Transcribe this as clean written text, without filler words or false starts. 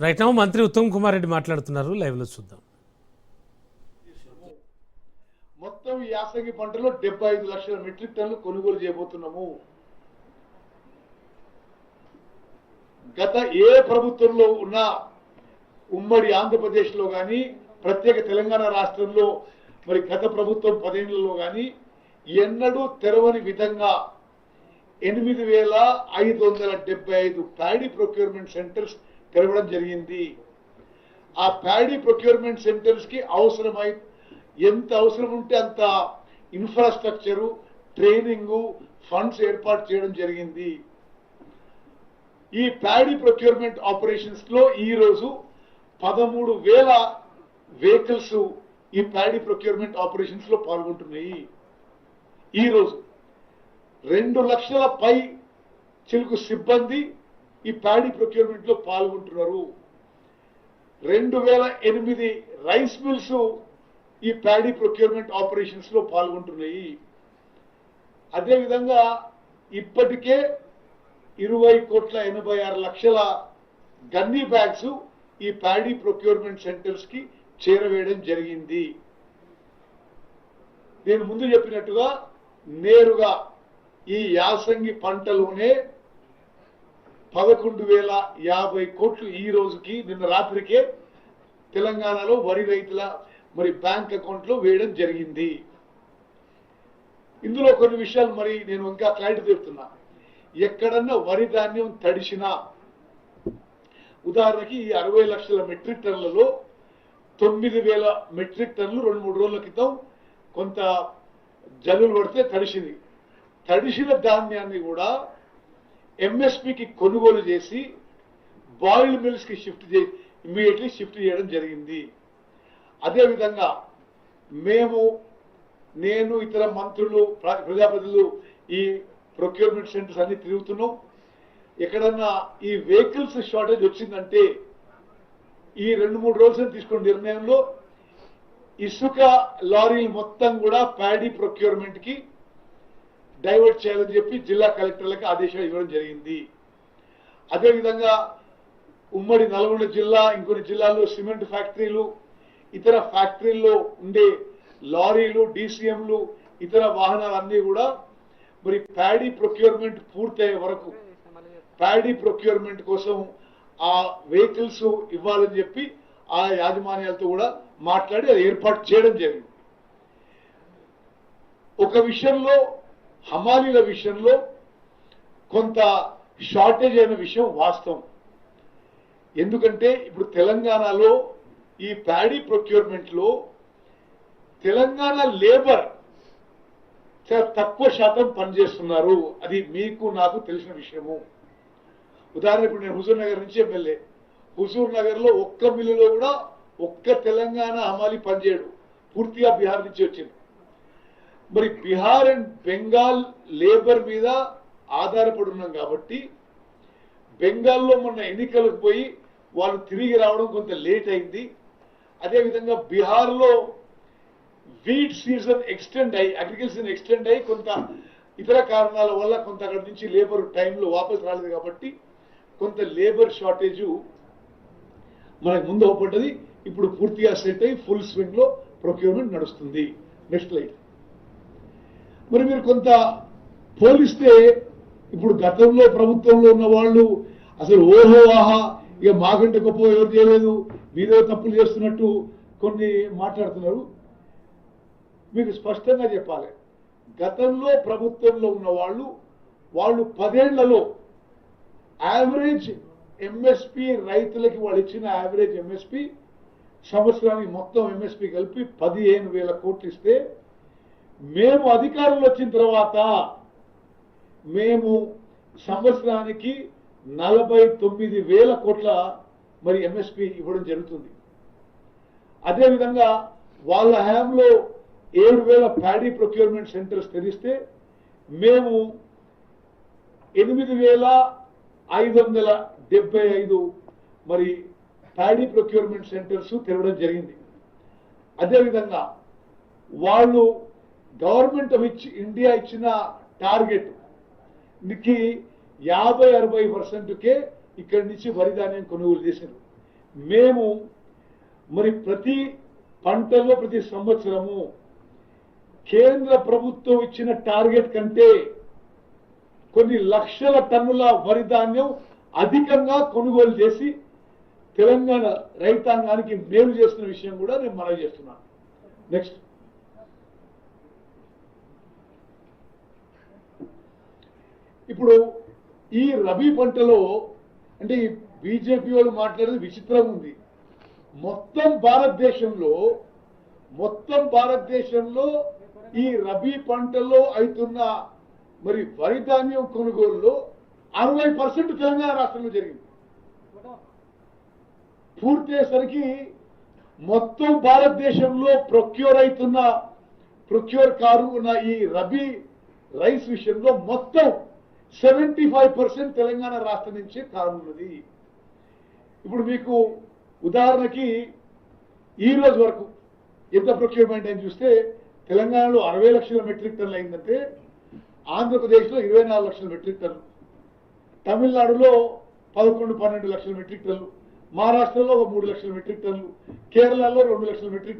Right now మంత్రి ఉత్తమ్ కుమార్ రెడ్డి మాట్లాడుతున్నారు, live లో చూద్దాం. మొత్తం ఈ యాసంగి పంటలో 75 లక్షల మెట్రిక్ టన్నులు కొనుగోలు చేయబోతున్నాము. గత ఏ ప్రభుత్వంలో ఉన్న ఉమ్మడి ఆంధ్రప్రదేశ్ లో గాని ప్రత్యేక తెలంగాణ రాష్ట్రంలో మరి గత ప్రభుత్వం 10 ఏళ్లలో గాని ఎన్నడూ తెరవని విధంగా 8575 ప్యాడీ ప్రొక్యూర్మెంట్ సెంటర్స్ తెరవడం జరిగింది. ఆ ప్యాడీ ప్రొక్యూర్మెంట్ సెంటర్స్ కి ఎంత అవసరం ఉంటే అంత ఇన్ఫ్రాస్ట్రక్చరు, ట్రైనింగ్, ఫండ్స్ ఏర్పాటు చేయడం జరిగింది. ఈ ప్యాడీ ప్రొక్యూర్మెంట్ ఆపరేషన్స్ లో ఈ రోజు 13,000 వెహికల్స్ ఈ ప్యాడీ ప్రొక్యూర్మెంట్ ఆపరేషన్స్ లో పాల్గొంటున్నాయి. ఈ రోజు 2 లక్షల పై చిలుకు సిబ్బంది ఈ ప్యాడీ ప్రొక్యూర్మెంట్ లో పాల్గొంటున్నారు. 2008 రైస్ మిల్స్ ఈ ప్యాడీ ప్రొక్యూర్మెంట్ ఆపరేషన్స్ లో పాల్గొంటున్నాయి. అదేవిధంగా ఇప్పటికే 20,86,00,000 గన్నీ బ్యాగ్స్ ఈ ప్యాడీ ప్రొక్యూర్మెంట్ సెంటర్స్ కి చేరవేయడం జరిగింది. నేను ముందు చెప్పినట్టుగా నేరుగా ఈ యాసంగి పంటలోనే 11,050 కోట్లు ఈ రోజుకి నిన్న రాత్రికే తెలంగాణలో వరి రైతుల మరి బ్యాంక్ అకౌంట్ లో వేయడం జరిగింది. ఇందులో కొన్ని విషయాలు మరి నేను ఇంకా క్లారిటీ చెప్తున్నా. ఎక్కడన్నా వరి ధాన్యం తడిసినా, ఉదాహరణకి ఈ 60 లక్షల మెట్రిక్ టన్నులలో 9,000 మెట్రిక్ టన్నులు 2-3 రోజుల క్రితం కొంత జల్లులు పడితే తడిసింది. తడిసిన ధాన్యాన్ని కూడా ఎంఎస్పికి కొనుగోలు చేసి బాయిల్డ్ మిల్స్ కి ఇమ్మీడియట్లీ షిఫ్ట్ చేయడం జరిగింది. అదేవిధంగా నేను ఇతర మంత్రులు, ప్రజాప్రతినిధులు ఈ ప్రొక్యూర్మెంట్ సెంటర్స్ అన్ని తిరుగుతున్నాం. ఎక్కడన్నా ఈ వెహికల్స్ షార్టేజ్ వచ్చిందంటే ఈ 2-3 రోజులు తీసుకున్న నిర్ణయంలో ఇసుక లారీలు మొత్తం కూడా ప్యాడీ ప్రొక్యూర్మెంట్ కి డైవర్ట్ చేయాలని చెప్పి జిల్లా కలెక్టర్లకు ఆదేశాలు ఇవ్వడం జరిగింది. అదేవిధంగా ఉమ్మడి నల్గొండ జిల్లా, ఇంకొన్ని జిల్లాల్లో సిమెంట్ ఫ్యాక్టరీలు, ఇతర ఫ్యాక్టరీల్లో ఉండే లారీలు, డీసీఎంలు, ఇతర వాహనాలన్నీ కూడా మరి ప్యాడీ ప్రొక్యూర్మెంట్ పూర్తయ్యే వరకు ప్యాడీ ప్రొక్యూర్మెంట్ కోసం ఆ వెహికల్స్ ఇవ్వాలని చెప్పి ఆ యాజమాన్యాలతో కూడా మాట్లాడి అది ఏర్పాటు చేయడం జరిగింది. ఒక విషయంలో హమాలీల విషయంలో కొంత షార్టేజ్ అయిన విషయం వాస్తవం. ఎందుకంటే ఇప్పుడు తెలంగాణలో ఈ ప్యాడీ ప్రొక్యూర్మెంట్ లో తెలంగాణ లేబర్ చాలా తక్కువ శాతం పనిచేస్తున్నారు. అది మీకు నాకు తెలిసిన విషయము. ఉదాహరణ ఇప్పుడు నేను హుజూర్ నగర్ నుంచి ఎమ్మెల్యే. హుజూర్ నగర్ లో ఒక్క మిల్లులో కూడా ఒక్క తెలంగాణ హమాలి పనిచేయడు, పూర్తిగా బీహార్ నుంచి వచ్చింది. మరి బీహార్ అండ్ బెంగాల్ లేబర్ మీద ఆధారపడి ఉన్నాం కాబట్టి బెంగాల్లో మొన్న ఎన్నికలకు పోయి వాళ్ళు తిరిగి రావడం కొంత లేట్ అయింది. అదేవిధంగా బీహార్లో వీట్ సీజన్ ఎక్స్టెండ్ అయ్యి, అగ్రికల్చర్ సీజన్ ఎక్స్టెండ్ అయ్యి కొంత ఇతర కారణాల వల్ల కొంత అక్కడి నుంచి లేబర్ టైంలో వాపసు రాలేదు కాబట్టి కొంత లేబర్ షార్టేజ్ మనకు ముందు అవపడ్డది. ఇప్పుడు పూర్తిగా సెట్ అయ్యి ఫుల్ స్వింగ్ లో ప్రొక్యూర్మెంట్ నడుస్తుంది. Next light. మరి మీరు కొంత పోలిస్తే ఇప్పుడు గతంలో ప్రభుత్వంలో ఉన్న వాళ్ళు అసలు ఓహో ఆహా ఇక మాకంటే గొప్ప ఎవరు చేయలేదు, మీరే తప్పులు చేస్తున్నట్టు కొన్ని మాట్లాడుతున్నారు. మీకు స్పష్టంగా చెప్పాలి, గతంలో ప్రభుత్వంలో ఉన్న వాళ్ళు 10 ఏళ్లలో యావరేజ్ ఎంఎస్పి రైతులకి వాళ్ళు ఇచ్చిన యావరేజ్ ఎంఎస్పి సంవత్సరానికి మొత్తం ఎంఎస్పి కలిపి 15,000 కోట్లు ఇస్తే మేము అధికారంలో వచ్చిన తర్వాత మేము సంవత్సరానికి 49,000 కోట్ల మరి ఎంఎస్పి ఇవ్వడం జరుగుతుంది. అదేవిధంగా వాళ్ళ హయాంలో 7,000 ప్యాడీ ప్రొక్యూర్మెంట్ సెంటర్స్ తెరిస్తే మేము 8,575 మరి ప్యాడీ ప్రొక్యూర్మెంట్ సెంటర్స్ తెరవడం జరిగింది. అదేవిధంగా వాళ్ళు గవర్నమెంట్ ఆఫ్ ఇండియా ఇచ్చిన టార్గెట్ కి 50-60% ఇక్కడి నుంచి వరి ధాన్యం కొనుగోలు చేశారు. మేము మరి ప్రతి పంటలో ప్రతి సంవత్సరము కేంద్ర ప్రభుత్వం ఇచ్చిన టార్గెట్ కంటే కొన్ని లక్షల టన్నుల వరి ధాన్యం అధికంగా కొనుగోలు చేసి తెలంగాణ రైతాంగానికి మేలు చేస్తున్న విషయం కూడా నేను మనవి చేస్తున్నాను. నెక్స్ట్, ఇప్పుడు ఈ రబీ పంటలో అంటే ఈ బీజేపీ వాళ్ళు మాట్లాడేది విచిత్రంగా ఉంది. మొత్తం భారతదేశంలో ఈ రబీ పంటలో అవుతున్న మరి వరి ధాన్యం కొనుగోలులో 60% తెలంగాణ రాష్ట్రంలో జరిగింది. పూర్తయ్యేసరికి మొత్తం భారతదేశంలో ప్రొక్యూర్ కారు ఉన్న ఈ రబీ రైస్ విషయంలో మొత్తం 75% తెలంగాణ రాష్ట్రం నుంచే కానున్నది. ఇప్పుడు మీకు ఉదాహరణకి ఈ రోజు వరకు ఎంత ప్రొక్యూర్మెంట్ అని చూస్తే తెలంగాణలో 60 లక్షల మెట్రిక్ టన్నులు అయిందంటే ఆంధ్రప్రదేశ్లో 24 లక్షల మెట్రిక్ టన్నులు, తమిళనాడులో 11-12 లక్షల మెట్రిక్ టన్నులు, మహారాష్ట్రలో 3 లక్షల మెట్రిక్ టన్నులు, కేరళలో 2 లక్షల మెట్రిక్ టన్నులు.